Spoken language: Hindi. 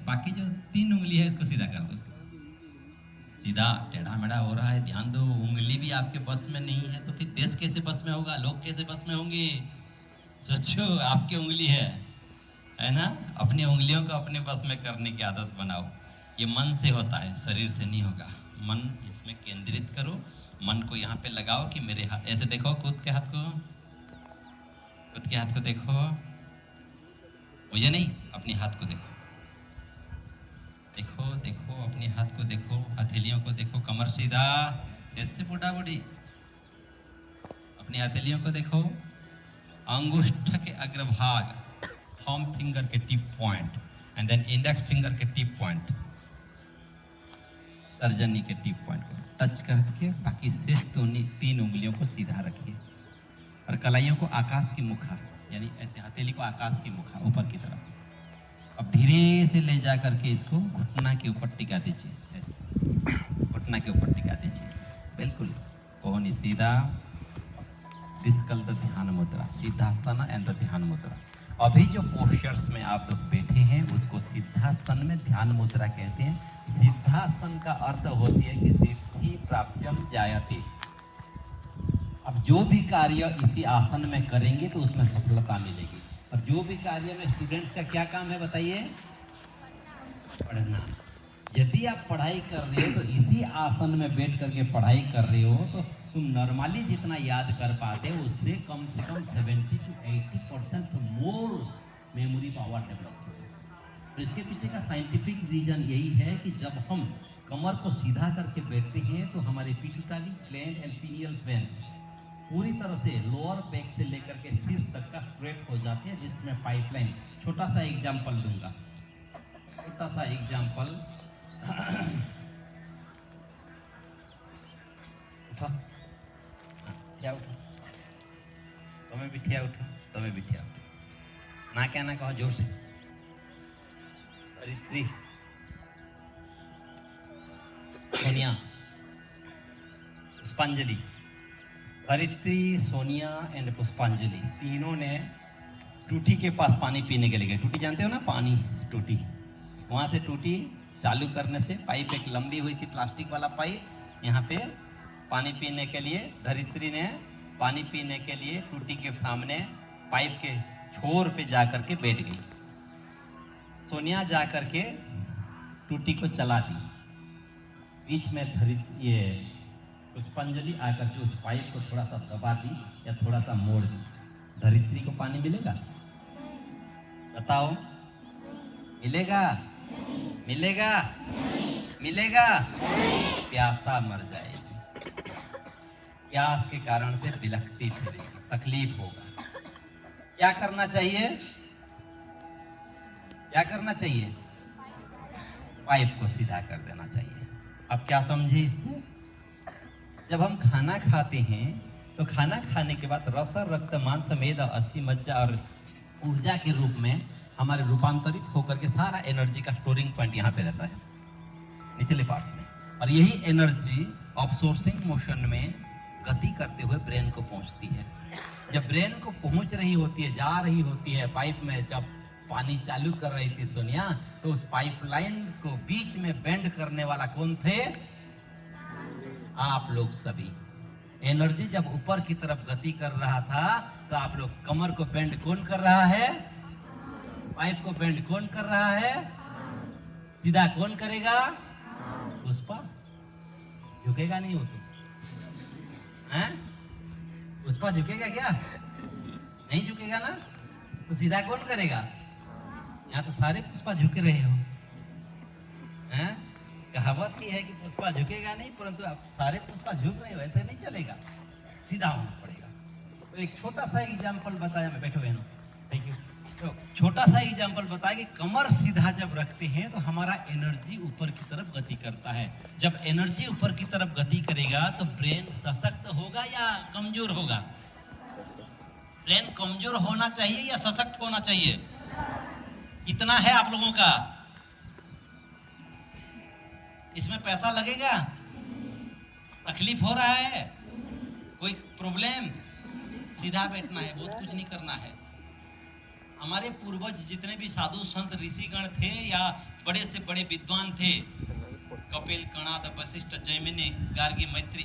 बाकी जो 3 उंगली है इसको सीधा कर दो। सीधा टेढ़ा मेढ़ा हो रहा है, ध्यान दो। उंगली भी आपके बस में नहीं है तो फिर देश कैसे बस में होगा, लोग कैसे बस में होंगे? सोचो, आपकी उंगली है ना? अपनी उंगलियों को अपने बस में करने की आदत बनाओ। ये मन से होता है, शरीर से नहीं होगा। मन इसमें केंद्रित करो, मन को यहाँ पे लगाओ कि मेरे हाथ ऐसे देखो, खुद के हाथ को देखो, मुझे नहीं, अपने हाथ को देखो। देखो देखो अपने हाथ को देखो, हथेलियों को देखो, कमर सीधा, फिर से बूढ़ा बूढ़ी। अपनी हथेलियों को देखो, अंगुष्ठ के अग्रभाग, थंब फिंगर के tip point and then index finger के टिप पॉइंट, तर्जनी के टिप पॉइंट को टच करके बाकी शेष 3 उंगलियों को सीधा रखिए और कलाइयों को आकाश की मुखा, यानी ऐसे हथेली को आकाश की मुखा ऊपर की तरफ। अब धीरे से ले जा करके इसको घुटना के ऊपर टिका दीजिए, ऐसे घुटना के ऊपर टिका दीजिए, बिल्कुल कोहनी सीधा। डिस्कल द ध्यान मुद्रा, सिद्धासन एंड द ध्यान मुद्रा। अभी जो पोस्चर्स में आप लोग बैठे हैं उसको सिद्धासन में ध्यान मुद्रा कहते हैं। सिद्धासन का अर्थ होती है कि सिद्धि प्राप्त्यम जायते। अब जो भी कार्य इसी आसन में करेंगे तो उसमें सफलता मिलेगी। और जो भी कार्य में स्टूडेंट्स का क्या काम है बताइए? पढ़ना। यदि आप पढ़ाई कर रहे हो तो इसी आसन में बैठ करके पढ़ाई कर रहे हो तो तुम नॉर्मली जितना याद कर पाते हो उससे कम से कम 70 to 80% more memory power develop होगा। तो इसके पीछे का साइंटिफिक रीजन यही है कि जब हम कमर को सीधा करके बैठते हैं तो हमारे pituitary gland and pineal veins पूरी तरह से लोअर बैक से लेकर के सिर तक का स्ट्रेट हो जाती है, जिसमें पाइपलाइन। छोटा सा एग्जाम्पल दूंगा, छोटा सा एग्जाम्पल। उठो, ठिया उठो, तुम्हें भी ठिया उठो, तुम्हें भी ठिया उठो। ना क्या ना कहो जोर से। अरित्री, सोनिया, पुष्पांजलि। हरित्री, सोनिया एंड पुष्पांजलि तीनों ने टूटी के पास पानी पीने के लिए गए। टूटी जानते हो ना, पानी टूटी। वहाँ से टूटी चालू करने से पाइप एक लंबी हुई थी, प्लास्टिक वाला पाइप। यहाँ पे पानी पीने के लिए धरित्री ने पानी पीने के लिए टूटी के सामने पाइप के छोर पे जा कर के बैठ गई। सोनिया जा कर के टूटी को चला दी। बीच में ये पुष्पांजलि आकर के उस पाइप को थोड़ा सा दबा दी या थोड़ा सा मोड़ दी। धरित्री को पानी मिलेगा? बताओ, मिलेगा? मिलेगा? मिलेगा? प्यासा मर जाएगी। प्यास के कारण से बिलखती फिरेगी, तकलीफ होगा। क्या करना चाहिए? क्या करना चाहिए? पाइप को सीधा कर देना चाहिए। अब क्या समझे इससे? जब हम खाना खाते हैं तो खाना खाने के बाद रस, रक्त, मांस, मेद, अस्थि, मज्जा और ऊर्जा के रूप में हमारे रूपांतरित होकर के सारा एनर्जी का स्टोरिंग पॉइंट यहाँ पे रहता है, निचले पार्ट्स में। और यही एनर्जी ऑब्सोर्सिंग मोशन में गति करते हुए ब्रेन को पहुँचती है। जब ब्रेन को पहुँच रही होती है, जा रही होती है पाइप में, जब पानी चालू कर रही थी सोनिया, तो उस पाइपलाइन को बीच में बेंड करने वाला कौन थे? आप लोग सभी। एनर्जी जब ऊपर की तरफ गति कर रहा था तो आप लोग कमर को बेंड कौन कर रहा है? पाइप को बेंड कौन कर रहा है? सीधा कौन करेगा? पुष्पा। झुकेगा नहीं हो तो? हैं? पुष्पा झुकेगा क्या? नहीं झुकेगा ना? तो सीधा कौन करेगा? यहाँ तो सारे पुष्पा झुक रहे हो। हैं? कहावत ही है कि पुष्पा झुकेगा नहीं, परंतु आप सारे पुष्पा झुक रहे हो, ऐसे नहीं चलेगा, सीधा होना पड़ेगा। तो एक छोटा सा एग्जाम्पल बताया, मैं बैठो बहनों, थैंक यू। तो छोटा सा एग्जाम्पल बताया कि कमर सीधा जब रखते हैं तो हमारा एनर्जी ऊपर की तरफ गति करता है। जब एनर्जी ऊपर की तरफ गति करेगा तो ब्रेन सशक्त होगा या कमजोर होगा? ब्रेन कमजोर होना चाहिए या सशक्त होना चाहिए? कितना है आप लोगों का? इसमें पैसा लगेगा? तकलीफ हो रहा है? कोई प्रॉब्लम? सीधा बैठना है, बहुत कुछ नहीं करना है। हमारे पूर्वज जितने भी साधु संत ऋषिगण थे या बड़े से बड़े विद्वान थे, कपिल, कणाद, वशिष्ठ, जैमिनी, गार्गी, मैत्री,